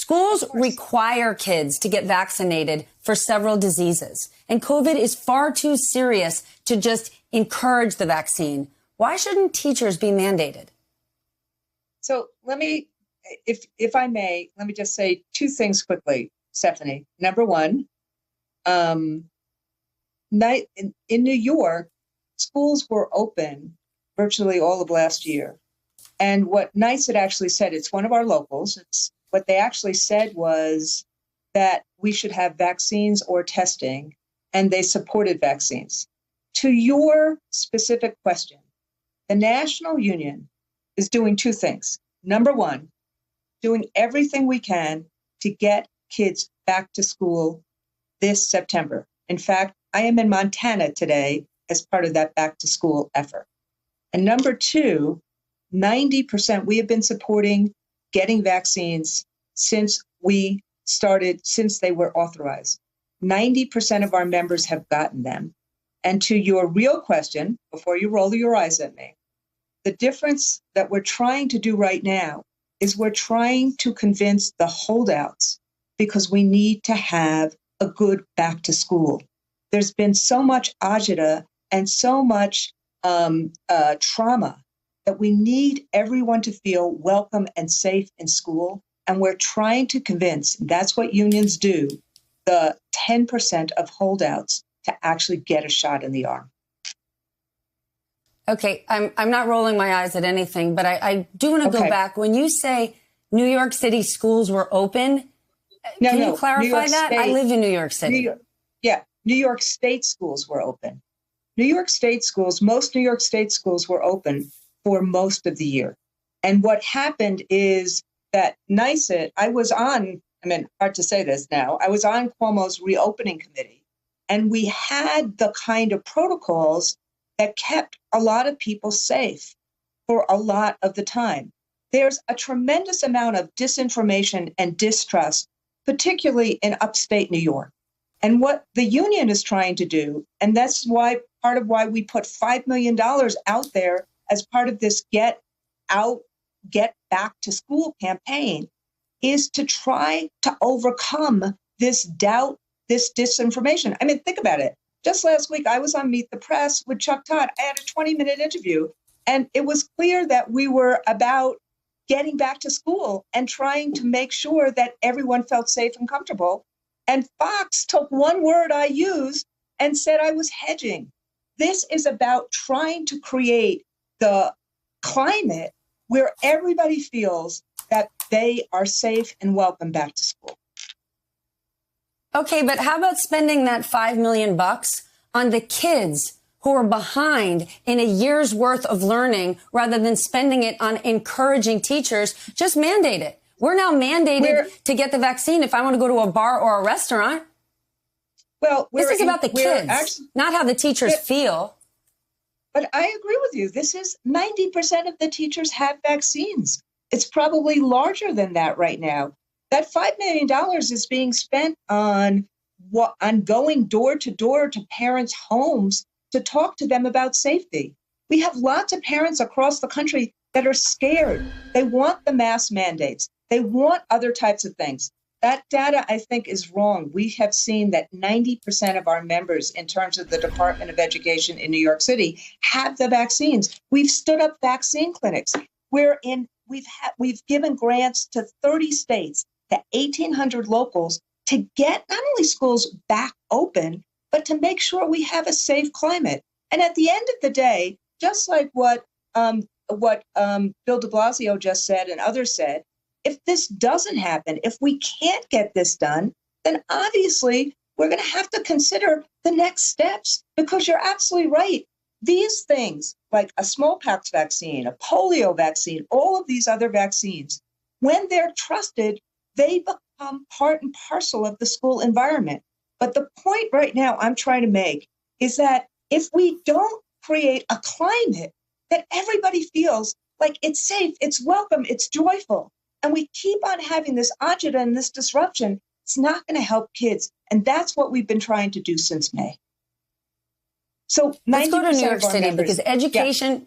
Schools require kids to get vaccinated for several diseases, and COVID is far too serious to just encourage the vaccine. Why shouldn't teachers be mandated? So let me, if I may, let me just say two things quickly, Stephanie. Number one, in New York, schools were open virtually all of last year. And what NICE had actually said, it's one of our locals, what they actually said was that we should have vaccines or testing, and they supported vaccines. To your specific question, the National Union is doing two things. Number one, doing everything we can to get kids back to school this September. In fact, I am in Montana today as part of that back to school effort. And number two, 90%, we have been supporting getting vaccines since they were authorized. 90% of our members have gotten them. And to your real question, before you roll your eyes at me, the difference that we're trying to do right now is we're trying to convince the holdouts because we need to have a good back to school. There's been so much agita and so much trauma that we need everyone to feel welcome and safe in school. And we're trying to convince, that's what unions do, the 10% of holdouts to actually get a shot in the arm. Okay, I'm not rolling my eyes at anything, but I do want to go back. When you say New York City schools were open, can you clarify that? I live in New York City. New York State schools were open. New York State schools, most New York State schools were open for most of the year. And what happened is that NICE, hard to say this now, I was on Cuomo's reopening committee, and we had the kind of protocols that kept a lot of people safe for a lot of the time. There's a tremendous amount of disinformation and distrust, particularly in upstate New York. And what the union is trying to do, and that's why part of why we put $5 million out there as part of this Get Back to School campaign, is to try to overcome this doubt, this disinformation. I mean, think about it. Just last week, I was on Meet the Press with Chuck Todd. I had a 20-minute interview, and it was clear that we were about getting back to school and trying to make sure that everyone felt safe and comfortable. And Fox took one word I used and said I was hedging. This is about trying to create the climate where everybody feels that they are safe and welcome back to school. Okay, but how about spending that $5 million on the kids who are behind in a year's worth of learning rather than spending it on encouraging teachers? Just mandate it. We're now mandated to get the vaccine if I want to go to a bar or a restaurant. Well, this is about the kids, not how the teachers feel. But I agree with you. This is 90% of the teachers have vaccines. It's probably larger than that right now. That $5 million is being spent on going door to door to parents' homes to talk to them about safety. We have lots of parents across the country that are scared. They want the mask mandates. They want other types of things. That data, I think, is wrong. We have seen that 90% of our members, in terms of the Department of Education in New York City, have the vaccines. We've stood up vaccine clinics. We've given grants to 30 states, to 1,800 locals, to get not only schools back open, but to make sure we have a safe climate. And at the end of the day, just like what Bill de Blasio just said and others said, if this doesn't happen, if we can't get this done, then obviously we're going to have to consider the next steps, because you're absolutely right. These things, like a smallpox vaccine, a polio vaccine, all of these other vaccines, when they're trusted, they become part and parcel of the school environment. But the point right now I'm trying to make is that if we don't create a climate that everybody feels like it's safe, it's welcome, it's joyful, and we keep on having this agita and this disruption, it's not going to help kids. And that's what we've been trying to do since May. So let's go to New York City, because education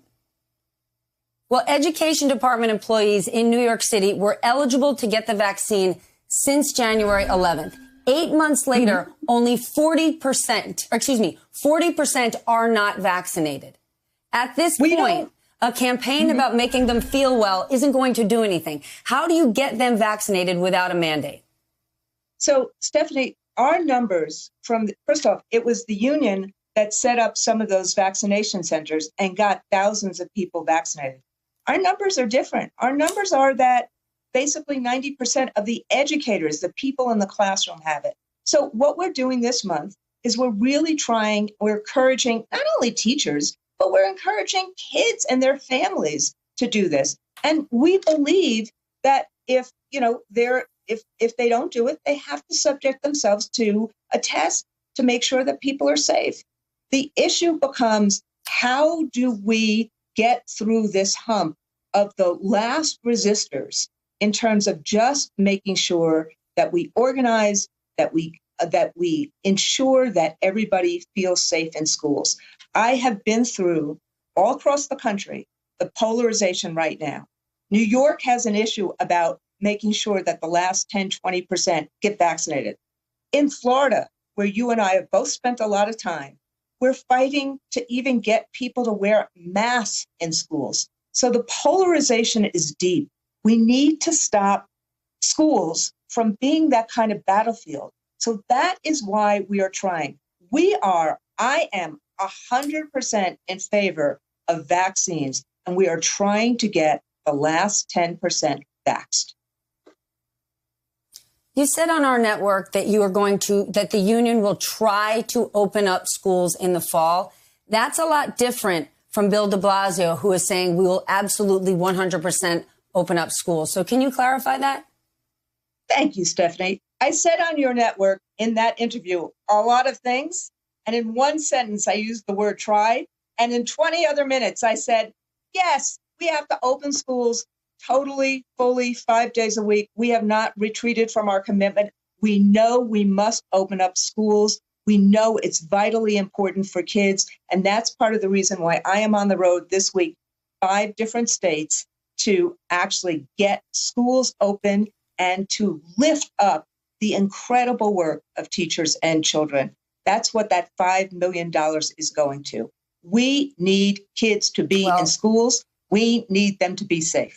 department employees in New York City were eligible to get the vaccine since January 11th. 8 months later, only 40% are not vaccinated. At this point, a campaign about making them feel well isn't going to do anything. How do you get them vaccinated without a mandate? So, Stephanie, our numbers first off, it was the union that set up some of those vaccination centers and got thousands of people vaccinated. Our numbers are different. Our numbers are that basically 90% of the educators, the people in the classroom, have it. So what we're doing this month is we're encouraging not only teachers, but we're encouraging kids and their families to do this. And we believe that if they don't do it, they have to subject themselves to a test to make sure that people are safe. The issue becomes, how do we get through this hump of the last resistors in terms of just making sure that we organize, that we ensure that everybody feels safe in schools. I have been through all across the country the polarization right now. New York has an issue about making sure that the last 10, 20% get vaccinated. In Florida, where you and I have both spent a lot of time, we're fighting to even get people to wear masks in schools. So the polarization is deep. We need to stop schools from being that kind of battlefield. So that is why we are trying. I am 100% in favor of vaccines, and we are trying to get the last 10% vaxxed. You said on our network that that the union will try to open up schools in the fall. That's a lot different from Bill de Blasio, who is saying we will absolutely 100% open up schools. So can you clarify that? Thank you, Stephanie. I said on your network in that interview a lot of things. And in one sentence, I used the word try. And in 20 other minutes, I said, yes, we have to open schools totally, fully, 5 days a week. We have not retreated from our commitment. We know we must open up schools. We know it's vitally important for kids. And that's part of the reason why I am on the road this week, 5 different states, to actually get schools open and to lift up the incredible work of teachers and children. That's what that $5 million is going to. We need kids to be in schools. We need them to be safe.